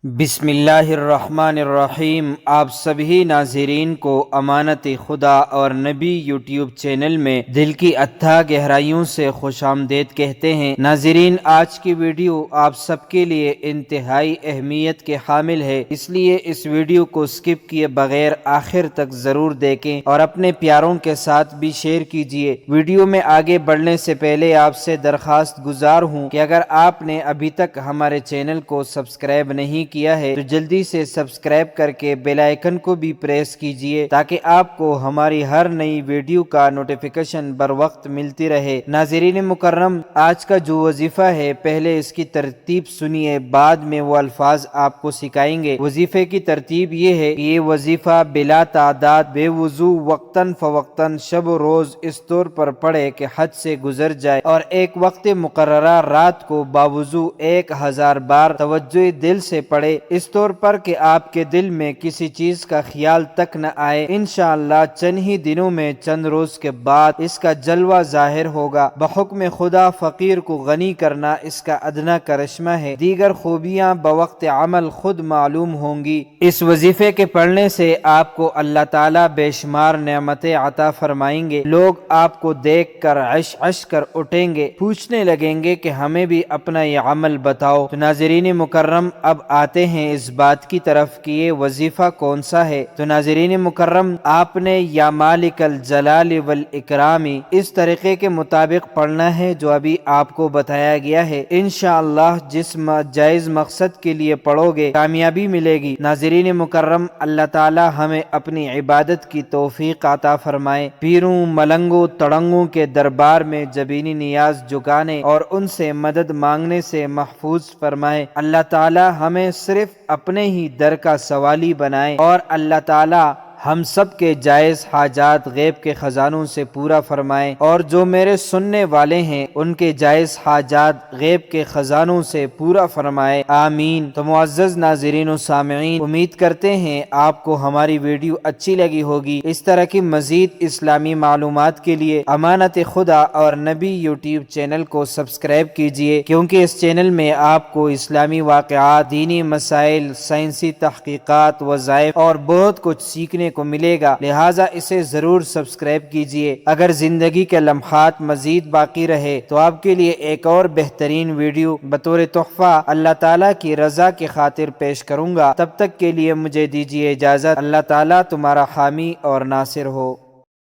بسم اللہ الرحمن الرحیم۔ آپ سبھی ناظرین کو امانت خدا اور نبی یوٹیوب چینل میں دل کی اتھا گہرائیوں سے خوش آمدید کہتے ہیں۔ ناظرین، آج کی ویڈیو آپ سب کے لیے انتہائی اہمیت کے حامل ہے، اس لیے اس ویڈیو کو سکپ کیے بغیر آخر تک ضرور دیکھیں اور اپنے پیاروں کے ساتھ بھی شیئر کیجیے۔ ویڈیو میں آگے بڑھنے سے پہلے آپ سے درخواست گزار ہوں کہ اگر آپ نے ابھی تک ہمارے چینل کو سبسکرائب نہیں کیا ہے تو جلدی سے سبسکرائب کر کے بیل آئیکن کو بھی پریس کیجئے تاکہ آپ کو ہماری ہر نئی ویڈیو کا نوٹیفیکیشن بر وقت ملتی رہے۔ ناظرین مکرم، آج کا جو وظیفہ ہے پہلے اس کی ترتیب سنیے، بعد میں وہ الفاظ آپ کو سکھائیں گے۔ وظیفے کی ترتیب یہ ہے کہ یہ وظیفہ بلا تعداد بے وضو وقتاً فوقتاً شب و روز اس طور پر پڑھے کہ حد سے گزر جائے، اور ایک وقت مقررہ رات کو باوضو 1000 بار توجہ دل سے پڑھے، اس طور پر کہ آپ کے دل میں کسی چیز کا خیال تک نہ آئے۔ انشاءاللہ چند ہی دنوں میں، چند روز کے بعد اس کا جلوہ ظاہر ہوگا۔ بحکم خدا فقیر کو غنی کرنا اس کا ادنیٰ کرشمہ ہے، دیگر خوبیاں بوقت عمل خود معلوم ہوں گی۔ اس وظیفے کے پڑھنے سے آپ کو اللہ تعالیٰ بے شمار نعمتیں عطا فرمائیں گے۔ لوگ آپ کو دیکھ کر عش عش کر اٹھیں گے، پوچھنے لگیں گے کہ ہمیں بھی اپنا یہ عمل بتاؤ۔ تو ناظرین مکرم، اب آتے ہیں اس بات کی طرف کہ یہ وظیفہ کون سا ہے۔ تو ناظرین مکرم، آپ نے یا مالک الجلال والاکرام اس طریقے کے مطابق پڑھنا ہے جو ابھی آپ کو بتایا گیا ہے۔ انشاءاللہ جس جائز مقصد کے لیے پڑھو گے کامیابی ملے گی۔ ناظرین مکرم، اللہ تعالی ہمیں اپنی عبادت کی توفیق عطا فرمائے۔ پیروں ملنگوں تڑنگوں کے دربار میں جبینی نیاز جھکانے اور ان سے مدد مانگنے سے محفوظ فرمائے۔ اللہ تعالی ہمیں صرف اپنے ہی در کا سوالی بنائے اور اللہ تعالی ہم سب کے جائز حاجات غیب کے خزانوں سے پورا فرمائے، اور جو میرے سننے والے ہیں ان کے جائز حاجات غیب کے خزانوں سے پورا فرمائے، آمین۔ تو معزز ناظرین و سامعین، امید کرتے ہیں آپ کو ہماری ویڈیو اچھی لگی ہوگی۔ اس طرح کی مزید اسلامی معلومات کے لیے امانت خدا اور نبی یوٹیوب چینل کو سبسکرائب کیجئے، کیونکہ اس چینل میں آپ کو اسلامی واقعات، دینی مسائل، سائنسی تحقیقات، وظائف اور بہت کچھ سیکھنے کو ملے گا، لہٰذا اسے ضرور سبسکرائب کیجئے۔ اگر زندگی کے لمحات مزید باقی رہے تو آپ کے لیے ایک اور بہترین ویڈیو بطور تحفہ اللہ تعالیٰ کی رضا کی خاطر پیش کروں گا۔ تب تک کے لیے مجھے دیجیے اجازت۔ اللہ تعالیٰ تمہارا حامی اور ناصر ہو۔